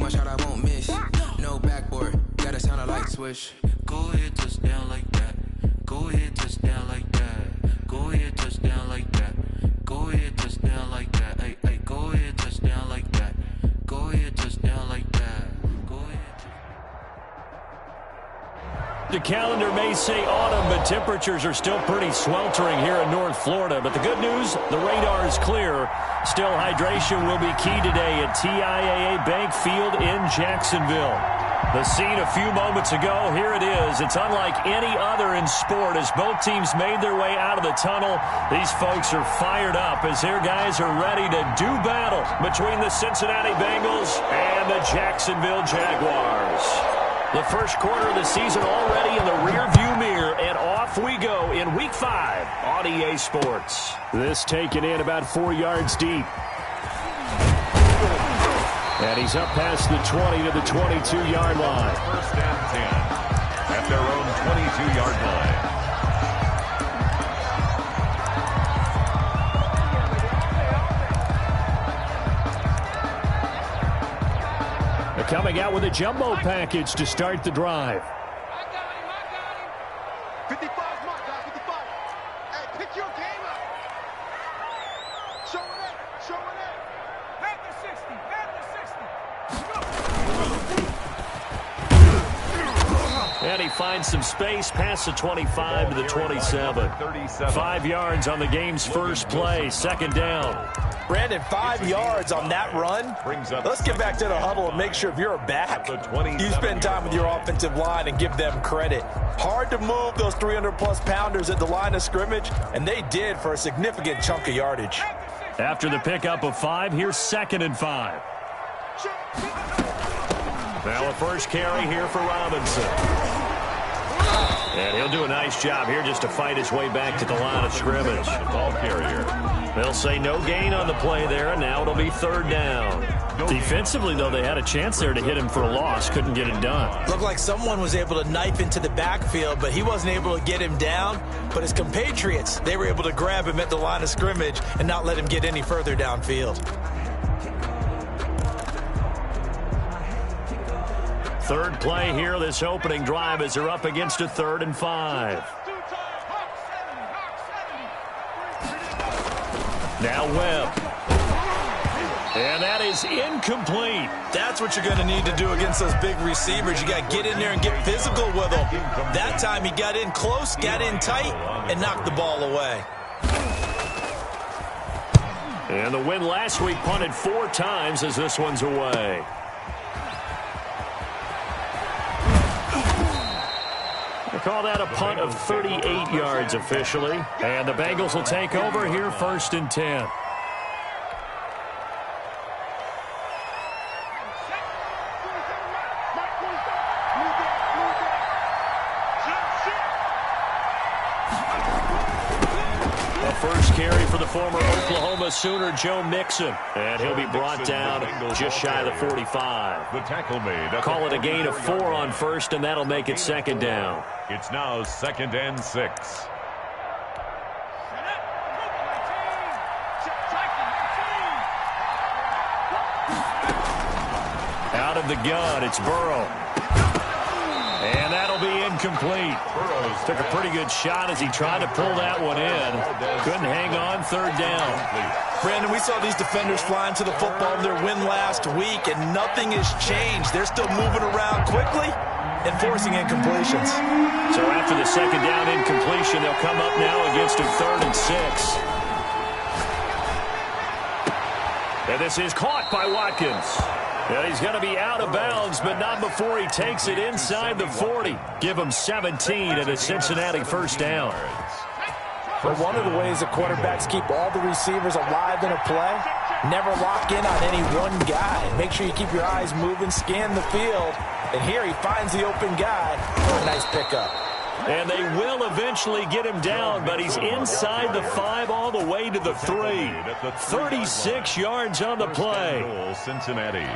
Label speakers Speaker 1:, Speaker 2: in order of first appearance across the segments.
Speaker 1: my shot, I won't miss. No backboard, gotta sound a light switch.
Speaker 2: Go ahead, touchdown like that. Go ahead, touchdown like that. Go ahead, touchdown like that. Go ahead, touchdown like that. Hey, hey, go ahead, touchdown like that. Go ahead, touchdown like that. Go ahead.
Speaker 3: The calendar may say autumn, but temperatures are still pretty sweltering here in North Florida. But the good news, the radar is clear. Still, hydration will be key today at TIAA Bank Field in Jacksonville. The scene a few moments ago, here it is. It's unlike any other in sport as both teams made their way out of the tunnel. These folks are fired up as their guys are ready to do battle between the Cincinnati Bengals and the Jacksonville Jaguars. The first quarter of the season already in the rearview mirror, and off we go in Week 5 on EA Sports. This taken in about 4 yards deep. And he's up past the 20 to the 22-yard line.
Speaker 4: First and 10 at their own 22-yard line.
Speaker 3: They're coming out with a jumbo package to start the drive.
Speaker 5: I got him. 55's my guy, 55. Hey, pick your game up. Show it up, show it up. Back to 60, back to 60.
Speaker 3: And he finds some space past the 25 to the 27. 5 yards on the game's first play, second down.
Speaker 6: Brandon, 5 yards on that run. Let's get back to the huddle and make sure if you're a back, you spend time with your offensive line and give them credit. Hard to move those 300-plus pounders at the line of scrimmage, and they did for a significant chunk of yardage.
Speaker 3: After the pickup of 5, here's 2nd and 5. Now a first carry here for Robinson. And he'll do a nice job here just to fight his way back to the line of scrimmage.
Speaker 4: Ball carrier.
Speaker 3: They'll say no gain on the play there, and now it'll be 3rd down. Defensively, though, they had a chance there to hit him for a loss. Couldn't get it done.
Speaker 6: Looked like someone was able to knife into the backfield, but he wasn't able to get him down. But his compatriots, they were able to grab him at the line of scrimmage and not let him get any further downfield.
Speaker 3: 3rd play here, this opening drive, as they're up against a 3rd and 5. Now Webb. And that is incomplete.
Speaker 6: That's what you're going to need to do against those big receivers. You got to get in there and get physical with them. That time he got in close, got in tight, and knocked the ball away.
Speaker 3: And the win last week punted 4 times as this one's away. They call that a punt of 38 yards officially. And the Bengals will take over here 1st and 10. A first carry for the former Oklahoma Sooner, Joe Mixon. And he'll be brought down just shy of the 45.
Speaker 4: The tackle made.
Speaker 3: Call it a gain of 4 on 1st, and that'll make it 2nd down.
Speaker 4: It's now 2nd and 6.
Speaker 3: Out of the gun, it's Burrow. And that'll be incomplete. Took a pretty good shot as he tried to pull that one in. Couldn't hang on, 3rd down.
Speaker 6: Brandon, we saw these defenders flying to the football in their win last week, and nothing has changed. They're still moving around quickly and forcing incompletions.
Speaker 3: So after the 2nd down incompletion, they'll come up now against a 3rd and 6. And this is caught by Watkins. And he's going to be out of bounds, but not before he takes it inside the 40. Give him 17 and a Cincinnati 1st down.
Speaker 6: But one of the ways that quarterbacks keep all the receivers alive in a play, never lock in on any one guy. Make sure you keep your eyes moving, scan the field. And here he finds the open guy for a nice pickup.
Speaker 3: And they will eventually get him down, but he's inside the 5 all the way to the 3. 36 yards on the play.
Speaker 4: Cincinnati.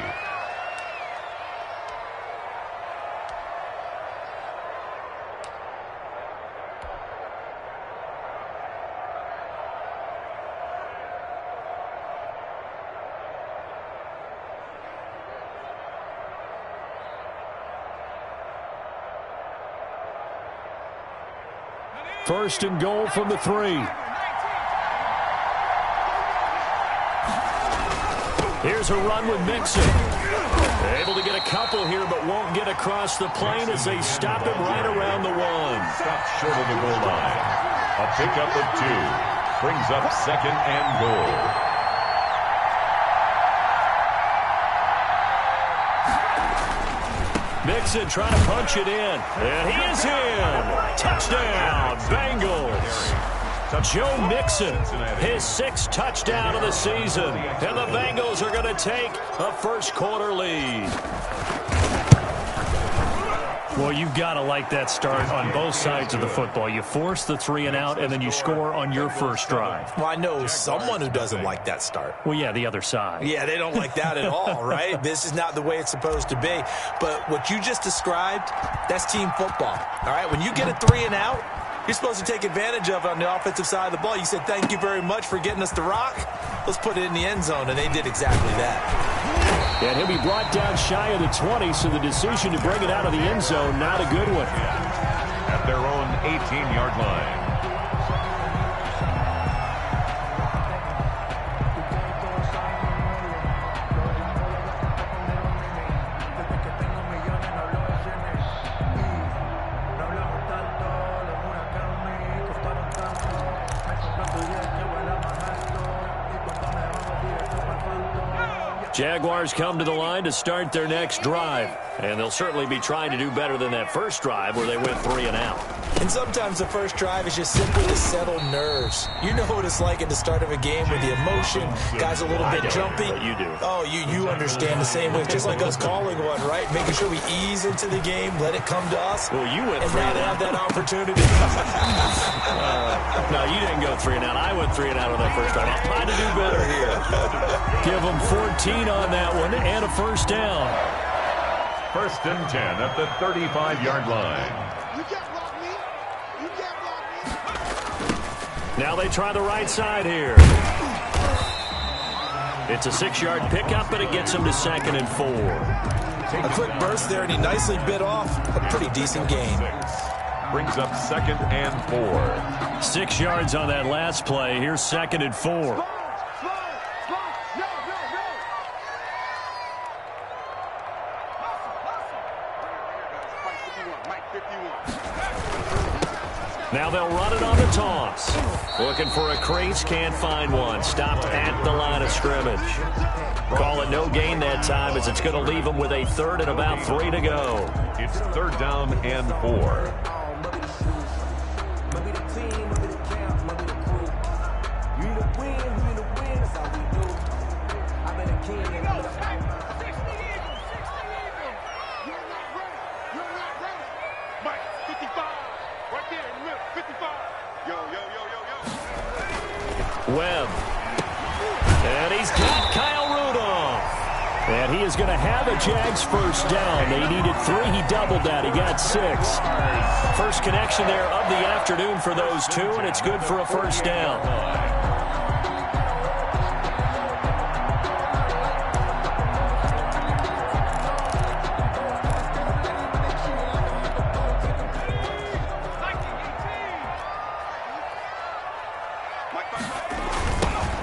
Speaker 3: First and goal from the 3. Here's a run with Mixon. Able to get a couple here, but won't get across the plane as they stop him right around the 1.
Speaker 4: Stopped short of the goal line. A pickup of 2. Brings up second and goal.
Speaker 3: Mixon trying to punch it in. And he is in. Touchdown, Bengals. Joe Mixon, his 6th touchdown of the season. And the Bengals are going to take a first-quarter lead. Well, you've got to like that start on both sides of the football. You force the 3 and out, and then you score on your first drive.
Speaker 6: Well, I know someone who doesn't like that start.
Speaker 3: Well, yeah, the other side.
Speaker 6: Yeah, they don't like that at all, right? This is not the way it's supposed to be. But what you just described, that's team football, all right? When you get a 3 and out, you're supposed to take advantage of it on the offensive side of the ball. You said, thank you very much for getting us the rock. Let's put it in the end zone, and they did exactly that.
Speaker 3: And he'll be brought down shy of the 20, so the decision to bring it out of the end zone, not a good one.
Speaker 4: At their own 18-yard line.
Speaker 3: Jaguars come to the line to start their next drive. And they'll certainly be trying to do better than that first drive where they went 3 and out.
Speaker 6: And sometimes the first drive is just simply to settle nerves. You know what it's like at the start of a game with the emotion. Guys a little bit jumpy.
Speaker 3: You do.
Speaker 6: Oh, you understand the same way. Just like us calling one, right? Making sure we ease into the game, let it come to us.
Speaker 3: Well, you went
Speaker 6: and
Speaker 3: 3
Speaker 6: now
Speaker 3: and
Speaker 6: they
Speaker 3: out.
Speaker 6: have that opportunity.
Speaker 3: No, you didn't go 3 and out. I went 3 and out on that first drive. I'll try to do better here. Give them 14 on that one and a first down.
Speaker 4: First and 10 at the 35-yard line.
Speaker 5: You can't block me. You can't block me.
Speaker 3: Now they try the right side here. It's a 6-yard pickup, but it gets him to 2nd and 4.
Speaker 6: A quick burst there, and he nicely bit off a pretty decent gain.
Speaker 4: Brings up 2nd and 4.
Speaker 3: 6 yards on that last play. Here's 2nd and 4. Now they'll run it on the toss. Looking for a crease, can't find one. Stopped at the line of scrimmage. Call it no gain that time as it's going to leave them with a 3rd and about 3 to go.
Speaker 4: It's 3rd down and 4.
Speaker 3: Webb. And he's got Kyle Rudolph. And he is going to have a Jags first down. They needed 3. He doubled that. He got 6. First connection there of the afternoon for those 2, and it's good for a first down.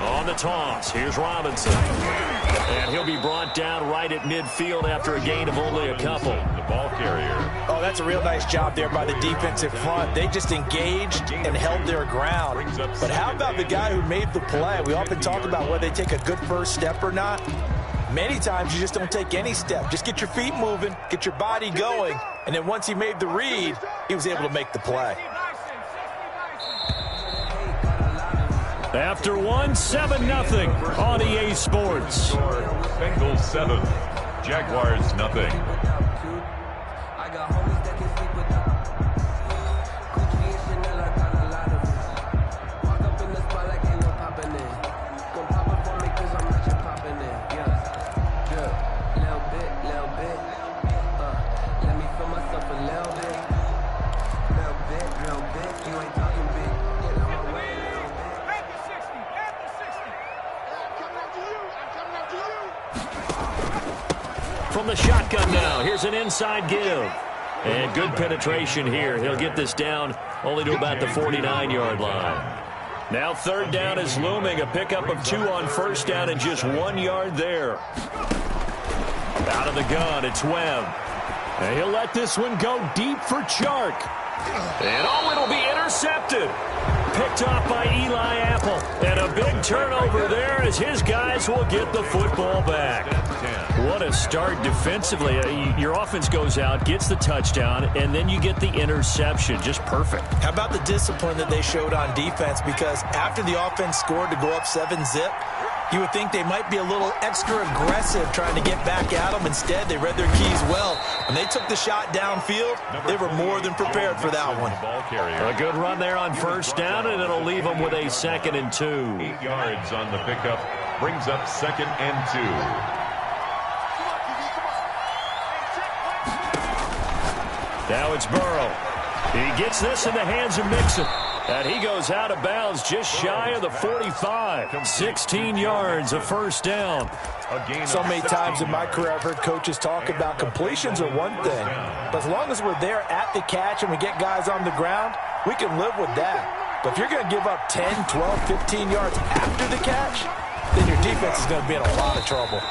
Speaker 3: On the toss, here's Robinson. And he'll be brought down right at midfield after a gain of only a couple.
Speaker 4: The ball carrier.
Speaker 6: Oh, that's a real nice job there by the defensive front. They just engaged and held their ground. But how about the guy who made the play? We often talk about whether they take a good first step or not. Many times you just don't take any step. Just get your feet moving, get your body going, and then once he made the read, he was able to make the play.
Speaker 3: After 7-0 on EA Sports.
Speaker 4: Bengals 7, Jaguars nothing.
Speaker 3: From the shotgun now, here's an inside give. And good penetration here. He'll get this down only to about the 49-yard line. Now third down is looming. A pickup of 2 on first down and just 1 yard there. Out of the gun, it's Webb. And he'll let this one go deep for Chark. And it'll be intercepted. Picked off by Eli Apple. And a big turnover there as his guys will get the football back. What a start defensively. Your offense goes out, gets the touchdown, and then you get the interception. Just perfect.
Speaker 6: How about the discipline that they showed on defense? Because after the offense scored to go up 7-zip, you would think they might be a little extra aggressive trying to get back at them. Instead, they read their keys well. When they took the shot downfield, they were more than prepared for that one.
Speaker 3: A good run there on first down, and it'll leave them with a 2nd and 2.
Speaker 4: 8 yards on the pickup. Brings up 2nd and 2.
Speaker 3: Now it's Burrow. He gets this in the hands of Mixon. And he goes out of bounds just shy of the 45. 16 yards, a first down.
Speaker 6: So many times in my career I've heard coaches talk about completions are one thing. But as long as we're there at the catch and we get guys on the ground, we can live with that. But if you're going to give up 10, 12, 15 yards after the catch, then your defense is going to be in a lot of trouble.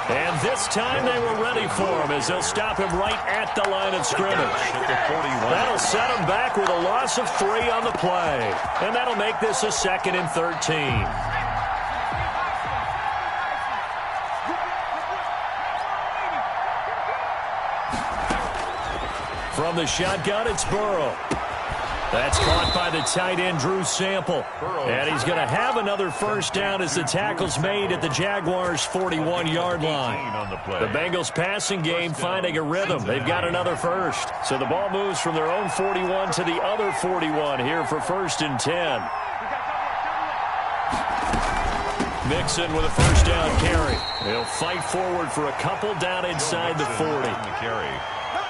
Speaker 3: And this time they were ready for him as they'll stop him right at the line of scrimmage. That'll set him back with a loss of 3 on the play. And that'll make this a 2nd and 13. From the shotgun, it's Burrow. That's caught by the tight end, Drew Sample. And he's going to have another first down as the tackle's made at the Jaguars' 41-yard line. The Bengals passing game finding a rhythm. They've got another first. So the ball moves from their own 41 to the other 41 here for 1st and 10. Mixon with a first down carry. He'll fight forward for a couple down inside the 40.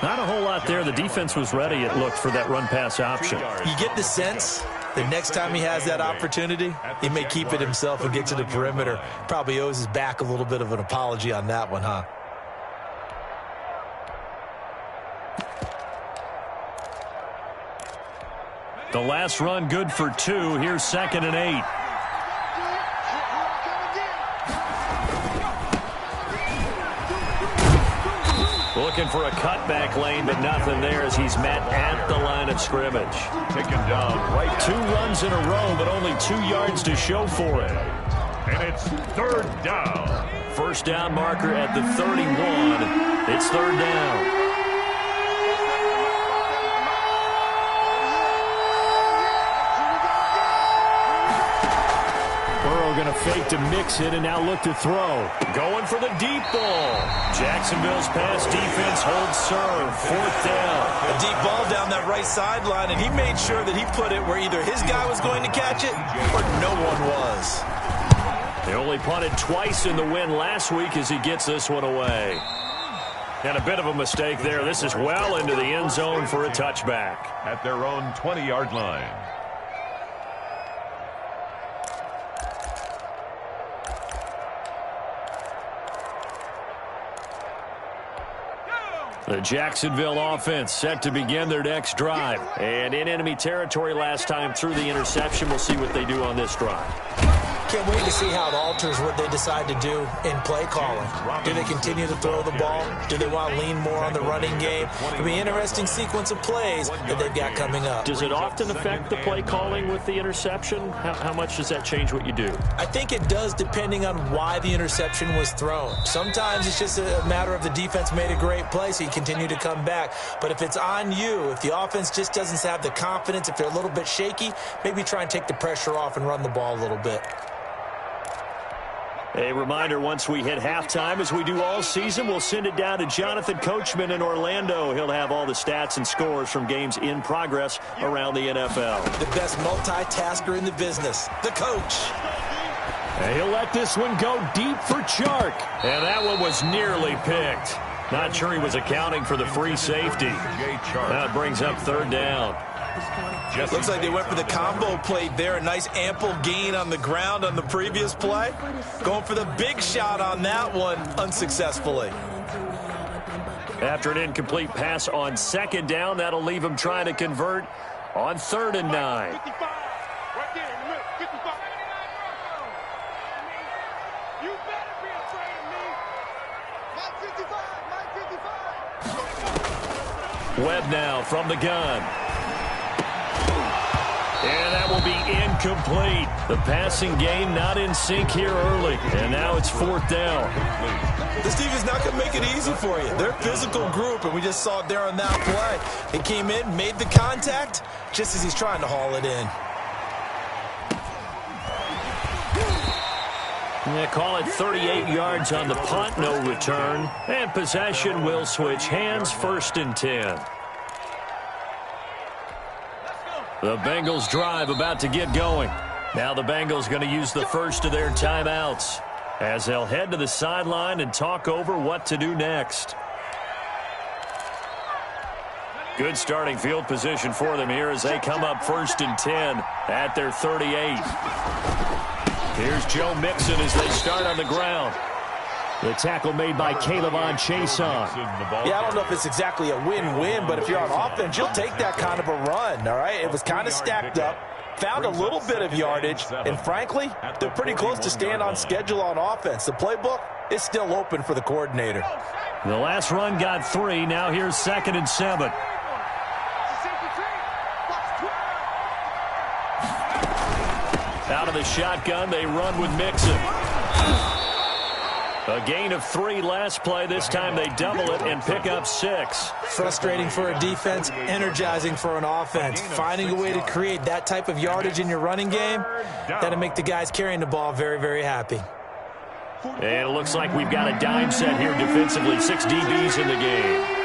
Speaker 3: Not a whole lot there. The defense was ready, it looked, for that run-pass option.
Speaker 6: You get the sense that next time he has that opportunity, he may keep it himself and get to the perimeter. Probably owes his back a little bit of an apology on that one, huh?
Speaker 3: The last run good for 2. Here's 2nd and 8. Looking for a cutback lane, but nothing there as he's met at the line of scrimmage.
Speaker 4: Taken down right.
Speaker 3: 2 runs in a row, but only 2 yards to show for it.
Speaker 4: And it's 3rd down.
Speaker 3: First down marker at the 31. It's 3rd down. Going to fake to Mixon and now look to throw. Going for the deep ball. Jacksonville's pass defense holds serve. 4th down.
Speaker 6: A deep ball down that right sideline, and he made sure that he put it where either his guy was going to catch it or no one was.
Speaker 3: They only punted twice in the win last week as he gets this one away. And a bit of a mistake there. This is well into the end zone for a touchback.
Speaker 4: At their own 20-yard line.
Speaker 3: The Jacksonville offense set to begin their next drive. And in enemy territory last time through the interception. We'll see what they do on this drive.
Speaker 6: Can't wait to see how it alters what they decide to do in play calling. Do they continue to throw the ball? Do they want to lean more on the running game? It'll be an interesting sequence of plays that they've got coming up.
Speaker 3: Does it often affect the play calling with the interception? How much does that change what you do?
Speaker 6: I think it does depending on why the interception was thrown. Sometimes it's just a matter of the defense made a great play, so you continue to come back. But if it's on you, if the offense just doesn't have the confidence, if they're a little bit shaky, maybe try and take the pressure off and run the ball a little bit.
Speaker 3: A reminder, once we hit halftime, as we do all season, we'll send it down to Jonathan Coachman in Orlando. He'll have all the stats and scores from games in progress around the NFL.
Speaker 6: The best multitasker in the business, the coach.
Speaker 3: And he'll let this one go deep for Chark. And that one was nearly picked. Not sure he was accounting for the free safety. Now it brings up 3rd down.
Speaker 6: Looks like they went for the combo play there. A nice ample gain on the ground on the previous play. Going for the big shot on that one unsuccessfully.
Speaker 3: After an incomplete pass on 2nd down, that'll leave him trying to convert on 3rd and 9.
Speaker 5: 55. Right there in the middle. 55. You better be afraid of me. My 55. My 55.
Speaker 3: Webb now from the gun. And that will be incomplete. The passing game not in sync here early. And now it's 4th down.
Speaker 6: This defense not going to make it easy for you. They're a physical group, and we just saw it there on that play. He came in, made the contact, just as he's trying to haul it in.
Speaker 3: Yeah, call it 38 yards on the punt, no return. And possession will switch hands, 1st and 10. The Bengals drive about to get going. Now the Bengals going to use the first of their timeouts as they'll head to the sideline and talk over what to do next. Good starting field position for them here as they come up 1st and 10 at their 38. Here's Joe Mixon as they start on the ground. The tackle made by K'Lavon Chaisson.
Speaker 6: Yeah, I don't know if it's exactly a win-win, but if you're on offense, you'll take that kind of a run, all right? It was kind of stacked up, found a little bit of yardage, and frankly, they're pretty close to staying on schedule on offense. The playbook is still open for the coordinator.
Speaker 3: The last run got 3. Now here's 2nd and 7. Out of the shotgun, they run with Mixon. A gain of 3 last play. This time they double it and pick up 6.
Speaker 6: Frustrating for a defense, energizing for an offense. Finding a way to create that type of yardage in your running game, that'll make the guys carrying the ball very, very happy.
Speaker 3: And it looks like we've got a dime set here defensively. 6 DBs in the game.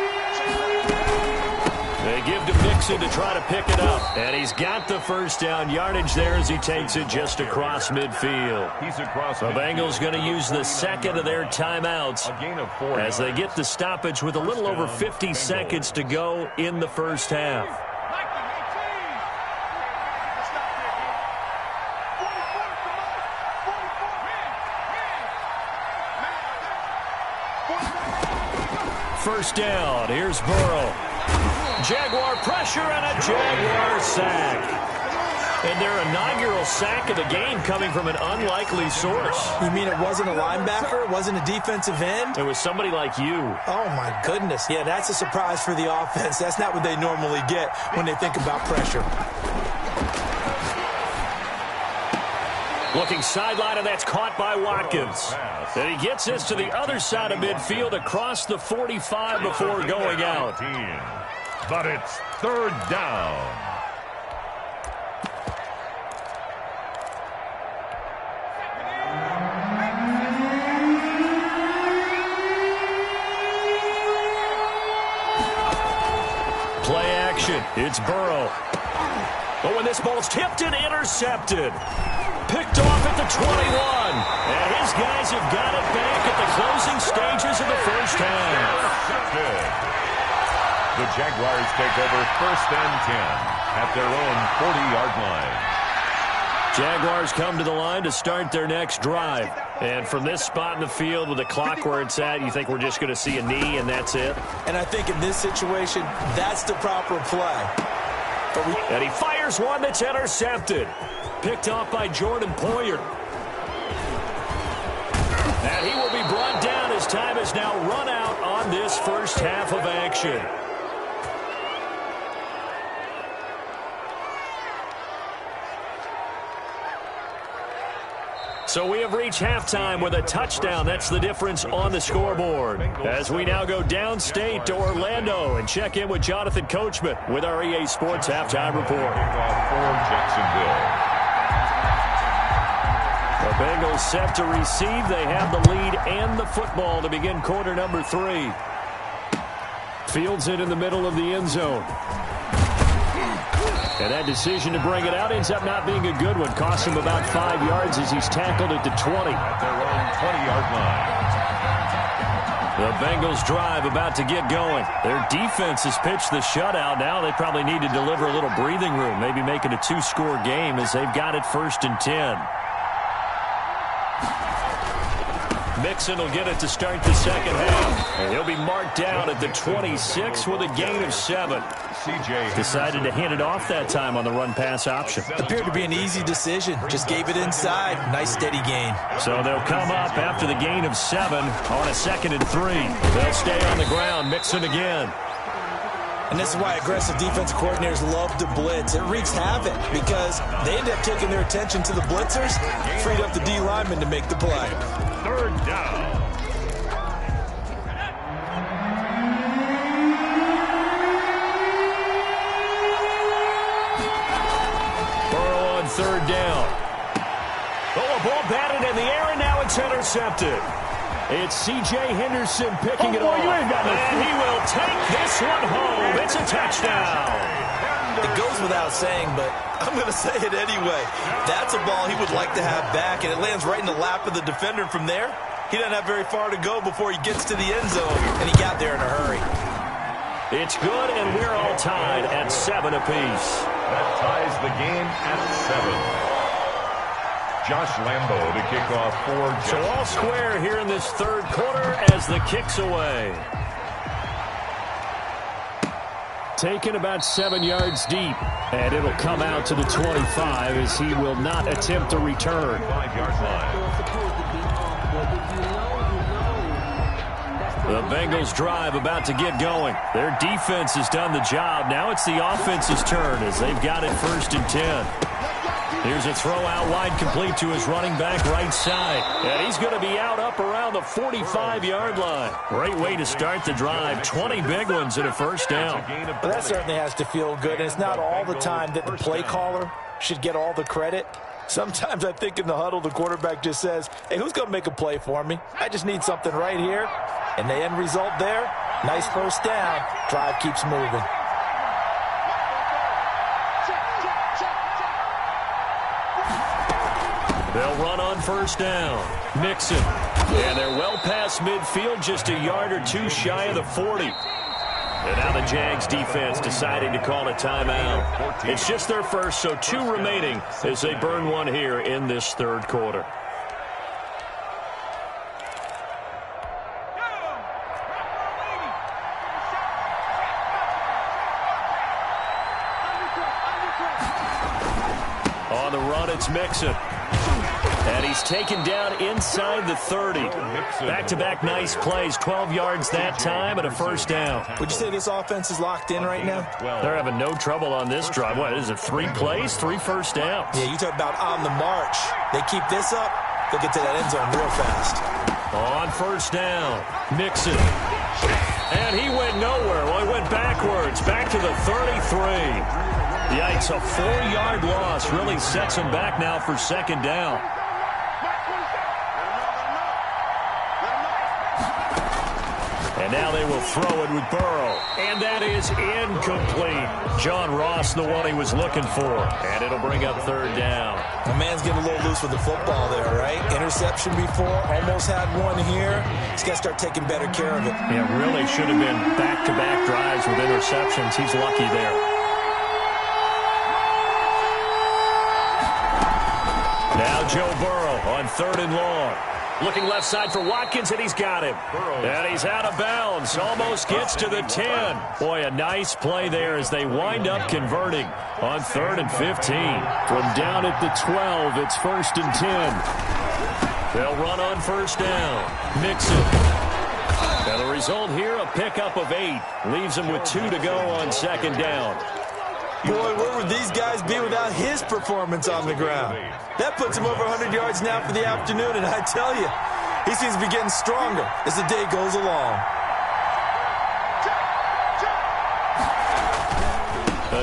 Speaker 3: They give to Mixon to try to pick it up. And he's got the first down yardage there as he takes it just across midfield. The Bengals going to use the second of their timeouts as they get the stoppage with a little over 50 seconds to go in the first half. First down. Here's Burrow. Jaguar pressure and a Jaguar sack. And their inaugural sack of the game coming from an unlikely source.
Speaker 6: You mean it wasn't a linebacker? It wasn't a defensive end?
Speaker 3: It was somebody like you.
Speaker 6: Oh, my goodness. Yeah, that's a surprise for the offense. That's not what they normally get when they think about pressure.
Speaker 3: Looking sideline, and that's caught by Watkins. And he gets this to the other side of midfield across the 45 before going out.
Speaker 4: But it's 3rd down.
Speaker 3: Play action. It's Burrow. Oh, and this ball's tipped and intercepted. Picked off at the 21. And his guys have got it back at the closing stages of the first half.
Speaker 4: The Jaguars take over 1st and 10 at their own 40-yard line.
Speaker 3: Jaguars come to the line to start their next drive. And from this spot in the field with the clock where it's at, you think we're just going to see a knee and that's it?
Speaker 6: And I think in this situation, that's the proper play.
Speaker 3: And he fires one that's intercepted. Picked off by Jordan Poyer. And he will be brought down as time is now run out on this first half of action. So we have reached halftime with a touchdown. That's the difference on the scoreboard. As we now go downstate to Orlando and check in with Jonathan Coachman with our EA Sports Halftime Report.
Speaker 4: For Jacksonville.
Speaker 3: The Bengals set to receive. They have the lead and the football to begin quarter number 3. Fields it in the middle of the end zone. And that decision to bring it out ends up not being a good one. Costs him about 5 yards as he's tackled at the 20.
Speaker 4: At their own 20-yard line.
Speaker 3: The Bengals drive about to get going. Their defense has pitched the shutout. Now they probably need to deliver a little breathing room, maybe make it a 2-score game as they've got it 1st and 10. Mixon will get it to start the second half. And he'll be marked down at the 26 with a gain of 7. Decided to hand it off that time on the run-pass option.
Speaker 6: Appeared to be an easy decision. Just gave it inside. Nice steady gain.
Speaker 3: So they'll come up after the gain of 7 on a 2nd and 3. They'll stay on the ground. Mixon again.
Speaker 6: And this is why aggressive defense coordinators love to blitz. It wreaks havoc because they end up taking their attention to the blitzers, freed up the D lineman to make the play.
Speaker 4: 3rd down.
Speaker 3: Burrow on 3rd down. Oh, a ball batted in the air, and now it's intercepted. It's C.J. Henderson picking it off. And he will take this one home. It's a touchdown.
Speaker 6: It goes without saying, but I'm going to say it anyway. That's a ball he would like to have back, and it lands right in the lap of the defender. From there, he doesn't have very far to go before he gets to the end zone, and he got there in a hurry.
Speaker 3: It's good, and we're all tied at 7 apiece.
Speaker 4: That ties the game at 7. Josh Lambo to kick off for.
Speaker 3: So all square here in this 3rd quarter as the kick's away. Taken about 7 yards deep, and it'll come out to the 25 as he will not attempt a return.
Speaker 4: 5-yard line.
Speaker 3: The Bengals drive about to get going. Their defense has done the job. Now it's the offense's turn as they've got it 1st and 10. Here's a throw out wide, complete to his running back right side. And he's going to be out up around the 45-yard line. Great way to start the drive. 20 big ones and a 1st down.
Speaker 6: Well, that certainly has to feel good. And it's not all the time that the play caller should get all the credit. Sometimes I think in the huddle, the quarterback just says, hey, who's going to make a play for me? I just need something right here. And the end result there, nice 1st down. Drive keeps moving.
Speaker 3: They'll run on 1st down. Mixon. And they're well past midfield, just a yard or 2 shy of the 40. And now the Jags defense deciding to call a timeout. It's just their first, so 2 remaining as they burn one here in this 3rd quarter. On the run, it's Mixon. And he's taken down inside the 30. Back-to-back nice plays. 12 yards that time and a 1st down.
Speaker 6: Would you say this offense is locked in right now?
Speaker 3: They're having no trouble on this drive. What is it, 3 plays, 3 1st downs?
Speaker 6: Yeah, you talk about on the march. They keep this up, they'll get to that end zone real fast.
Speaker 3: On 1st down, Mixon. And he went nowhere. Well, he went backwards, back to the 33. Yikes, a 4-yard loss really sets him back now for 2nd down. And now they will throw it with Burrow. And that is incomplete. John Ross, the one he was looking for. And it'll bring up 3rd down.
Speaker 6: The man's getting a little loose with the football there, right? Interception before, almost had one here. He's got to start taking better care of it.
Speaker 3: Yeah, really should have been back-to-back drives with interceptions. He's lucky there. Now Joe Burrow on 3rd and long. Looking left side for Watkins, and he's got him. And he's out of bounds. Almost gets to the 10. Boy, a nice play there as they wind up converting on 3rd and 15. From down at the 12, it's 1st and 10. They'll run on 1st down. Mixon. And the result here, a pickup of 8. Leaves them with 2 to go on 2nd down.
Speaker 6: Boy, where would these guys be without his performance on the ground? That puts him over 100 yards now for the afternoon, and I tell you, he seems to be getting stronger as the day goes along.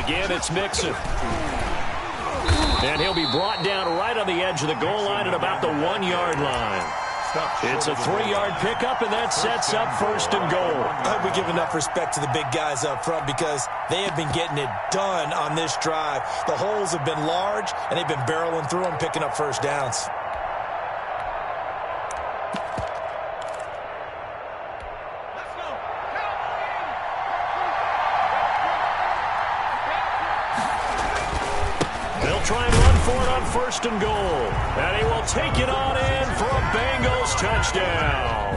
Speaker 3: Again, it's Mixon. And he'll be brought down right on the edge of the goal line at about the 1-yard line. It's a 3-yard pickup, and that sets up 1st and goal.
Speaker 6: I hope we give enough respect to the big guys up front because they have been getting it done on this drive. The holes have been large, and they've been barreling through them, picking up 1st downs.
Speaker 3: They'll try and run for it on first and goal. And he will take it on in for a Bengals touchdown.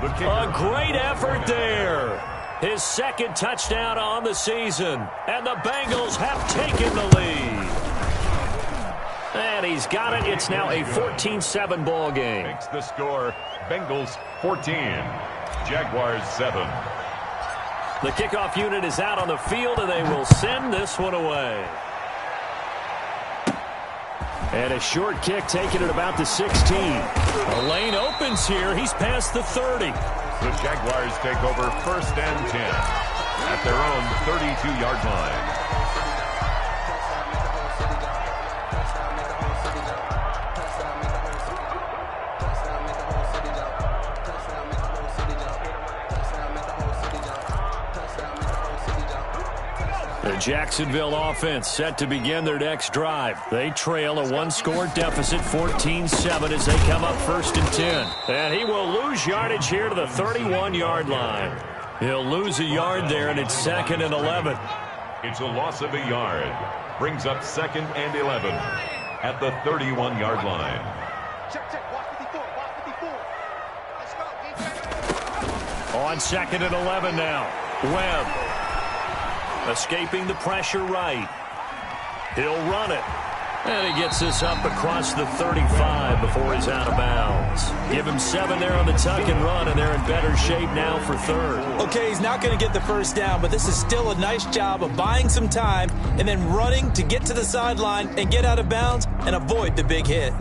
Speaker 3: A great effort there. His second touchdown on the season. And the Bengals have taken the lead. And he's got it. It's now a 14-7 ball game.
Speaker 4: Makes the score Bengals 14, Jaguars 7.
Speaker 3: The kickoff unit is out on the field, and they will send this one away. And a short kick taken at about the 16. A lane opens here. He's past the 30.
Speaker 4: The Jaguars take over first and 10 at their own 32-yard line.
Speaker 3: The Jacksonville offense set to begin their next drive. They trail a one-score deficit, 14-7, as they come up first and 10. And he will lose yardage here to the 31-yard line. He'll lose a yard there, and it's 2nd and 11.
Speaker 4: It's a loss of a yard. Brings up 2nd and 11 at the 31-yard line.
Speaker 5: Check, check. Watch 54. Let's go.
Speaker 3: On 2nd and 11 now. Webb. Escaping the pressure right. He'll run it. And he gets this up across the 35 before he's out of bounds. Give him 7 there on the tuck and run, and they're in better shape now for third.
Speaker 6: Okay, he's not going to get the first down, but this is still a nice job of buying some time and then running to get to the sideline and get out of bounds and avoid the big hit.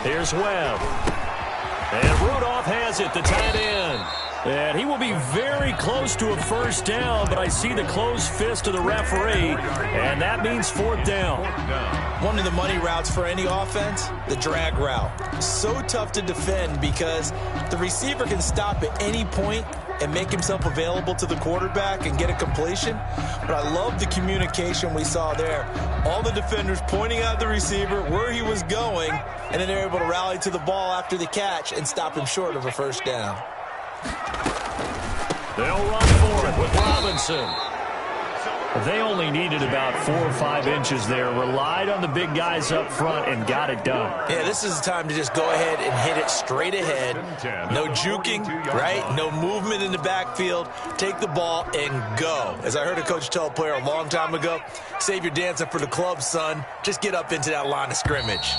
Speaker 3: Here's Webb. And Rudolph has it, the tight end. And he will be very close to a first down, but I see the closed fist of the referee, and that means 4th down.
Speaker 6: One of the money routes for any offense, the drag route. So tough to defend because the receiver can stop at any point and make himself available to the quarterback and get a completion. But I love the communication we saw there. All the defenders pointing out the receiver where he was going, and then they're able to rally to the ball after the catch and stop him short of a first down.
Speaker 3: They'll run for it with Robinson. They only needed about 4 or 5 inches there, relied on the big guys up front, and got it done.
Speaker 6: Yeah, this is the time to just go ahead and hit it straight ahead. No juking, right? No movement in the backfield. Take the ball and go. As I heard a coach tell a player a long time ago, save your dancing for the club, son. Just get up into that line of scrimmage.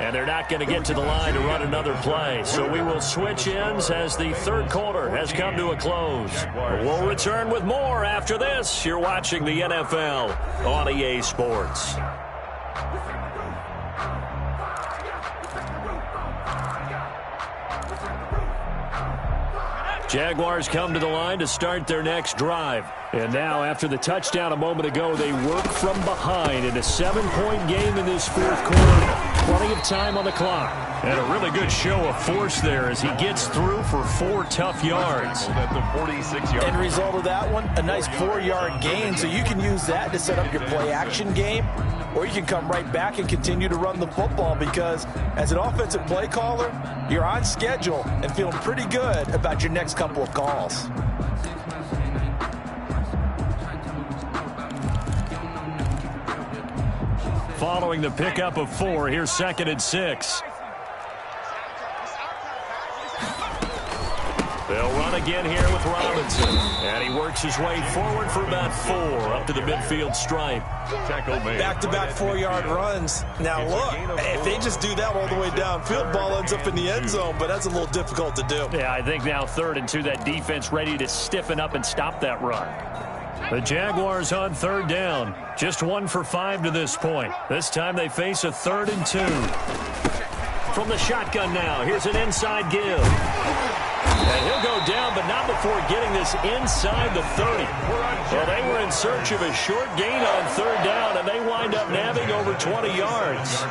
Speaker 3: And they're not going to get to the line to run another play. So we will switch ends as the third quarter has come to a close. We'll return with more after this. You're watching the NFL on EA Sports. Jaguars come to the line to start their next drive. And now, after the touchdown a moment ago, they work from behind in a 7-point game in this fourth quarter. Plenty of time on the clock. And a really good show of force there as he gets through for 4 tough yards.
Speaker 4: At the 46-yard.
Speaker 6: End result of that one, a nice 4-yard gain. So you can use that to set up your play-action game. Or you can come right back and continue to run the football because as an offensive play caller, you're on schedule and feeling pretty good about your next couple of calls.
Speaker 3: Following the pickup of 4, here's 2nd and 6. They'll run again here with Robinson. And he works his way forward for about 4 up to the midfield stripe.
Speaker 4: Tackle made.
Speaker 6: Back-to-back 4-yard runs. Now look, if they just do that all the way downfield, ball ends up in the end zone, but that's a little difficult to do.
Speaker 3: Yeah, I think now 3rd and 2, that defense ready to stiffen up and stop that run. The Jaguars on 3rd down. Just 1 for 5 to this point. This time they face a 3rd and 2. From the shotgun now, here's an inside give. And he'll go down, but not before getting this inside the 30. Well, they were in search of a short gain on 3rd down, and they wind up nabbing over 20 yards.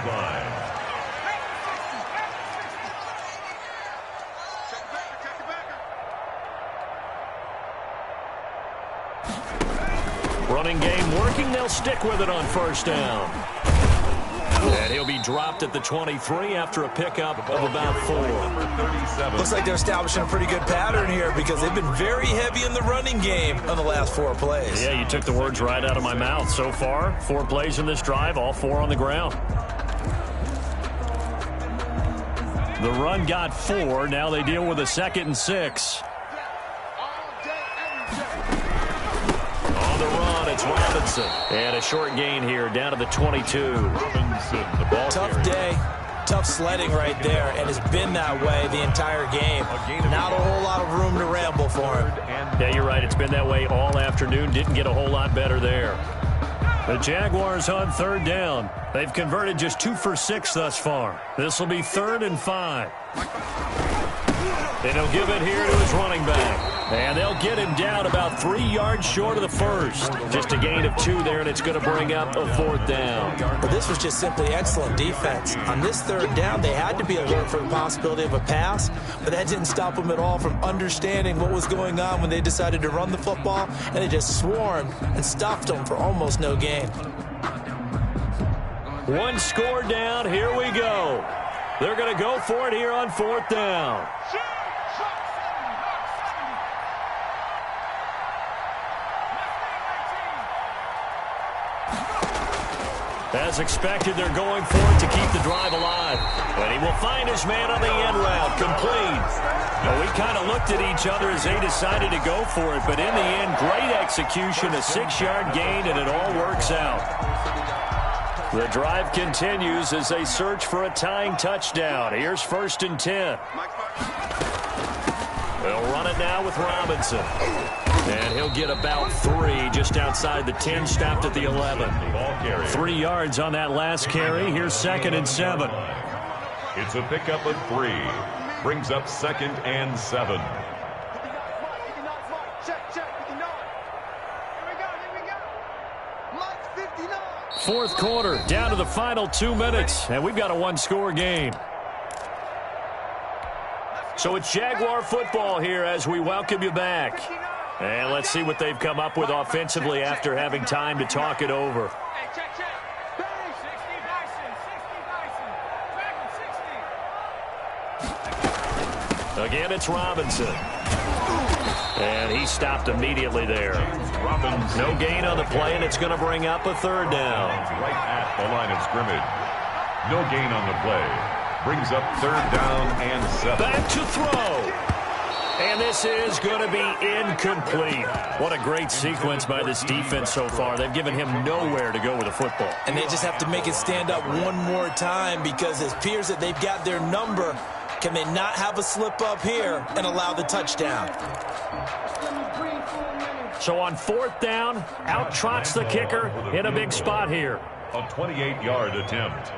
Speaker 3: Running game working. They'll stick with it on 1st down. And he'll be dropped at the 23 after a pickup of about 4.
Speaker 6: Looks like they're establishing a pretty good pattern here because they've been very heavy in the running game on the last 4 plays.
Speaker 3: Yeah, you took the words right out of my mouth. So far, 4 plays in this drive, all 4 on the ground. The run got 4. Now they deal with a 2nd and 6. On the run, it's Robinson. And a short gain here down to the 22.
Speaker 4: Robinson, the ball
Speaker 6: Tough
Speaker 4: carrier.
Speaker 6: day. Tough sledding right there, and it's been that way the entire game. Not a whole lot of room to ramble for him.
Speaker 3: Yeah, you're right. It's been that way all afternoon. Didn't get a whole lot better there. The Jaguars on 3rd down. They've converted just 2 for 6 thus far. This will be 3rd and 5. And he'll give it here to his running back. And they'll get him down about 3 yards short of the first. Just a gain of 2 there, and it's going to bring up a 4th down.
Speaker 6: But this was just simply excellent defense. On this 3rd down, they had to be alert for the possibility of a pass, but that didn't stop them at all from understanding what was going on when they decided to run the football, and they just swarmed and stuffed them for almost no gain.
Speaker 3: 1 score down. Here we go. They're going to go for it here on 4th down. As expected, they're going for it to keep the drive alive. But he will find his man on the end route. Complete. Well, we kind of looked at each other as they decided to go for it. But in the end, great execution, a 6-yard gain, and it all works out. The drive continues as they search for a tying touchdown. Here's 1st and 10. They'll run it now with Robinson. And he'll get about 3 just outside the 10, stopped at the 11. 3 yards on that last carry. Here's 2nd and 7.
Speaker 4: It's a pickup of 3. Brings up 2nd and 7.
Speaker 3: Fourth quarter, down to the final 2 minutes, and we've got a 1-score game. So it's Jaguar football here as we welcome you back. And let's see what they've come up with offensively after having time to talk it over. Again, it's Robinson. And he stopped immediately there. No gain on the play, and it's going to bring up a 3rd down.
Speaker 4: Right at the line of scrimmage. No gain on the play. Brings up 3rd down and 7.
Speaker 3: Back to throw. And this is going to be incomplete. What a great sequence by this defense so far. They've given him nowhere to go with the football.
Speaker 6: And they just have to make it stand up one more time because it appears that they've got their number. Can they not have a slip up here and allow the touchdown?
Speaker 3: So on 4th down, out trots the kicker in a big spot here.
Speaker 4: A 28-yard attempt.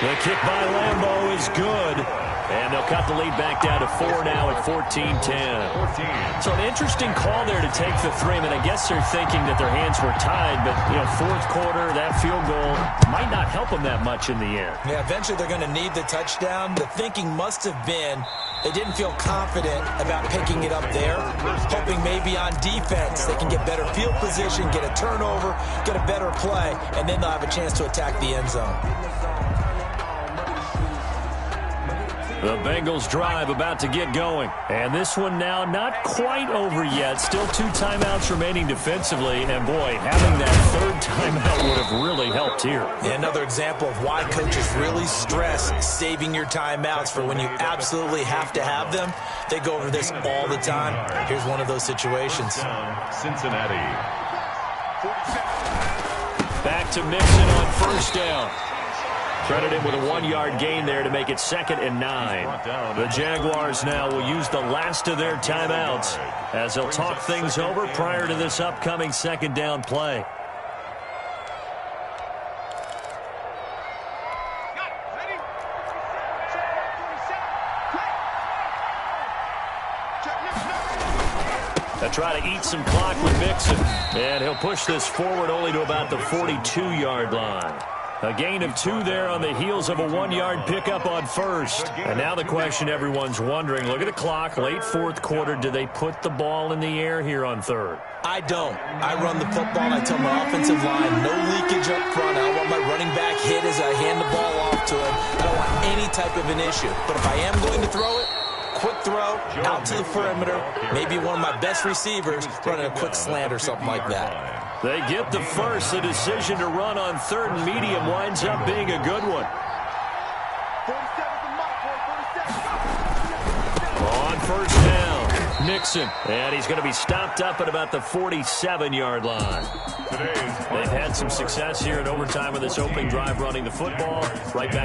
Speaker 3: The kick by Lambeau is good. And they'll cut the lead back down to 4 now at 14-10. So an interesting call there to take the 3. I mean, I guess they're thinking that their hands were tied, but, 4th quarter, that field goal might not help them that much in the end.
Speaker 6: Yeah, eventually they're going to need the touchdown. The thinking must have been they didn't feel confident about picking it up there, hoping maybe on defense they can get better field position, get a turnover, get a better play, and then they'll have a chance to attack the end zone.
Speaker 3: The Bengals drive about to get going. And this one now not quite over yet. Still 2 timeouts remaining defensively. And, boy, having that 3rd timeout would have really helped here.
Speaker 6: Yeah, another example of why coaches really stress saving your timeouts for when you absolutely have to have them. They go over this all the time. Here's one of those situations.
Speaker 4: Cincinnati.
Speaker 3: Back to Mixon on 1st down. Credited with a 1-yard gain there to make it 2nd and 9. The Jaguars now will use the last of their timeouts as they'll talk things over prior to this upcoming 2nd down play. They'll try to eat some clock with Mixon. And he'll push this forward only to about the 42-yard line. A gain of 2 there on the heels of a 1-yard pickup on first. And now the question everyone's wondering, look at the clock, late fourth quarter, do they put the ball in the air here on third?
Speaker 6: I don't. I run the football and I tell my offensive line, no leakage up front. I don't want my running back hit as I hand the ball off to him. I don't want any type of an issue. But if I am going to throw it, quick throw, out to the perimeter, maybe one of my best receivers running a quick slant or something like that.
Speaker 3: They get the first. The decision to run on third and medium winds up being a good one.
Speaker 5: 47
Speaker 3: On first down, Mixon. And he's going to be stopped up at about the 47-yard line. They've had some success here in overtime with this opening drive running the football. Right back.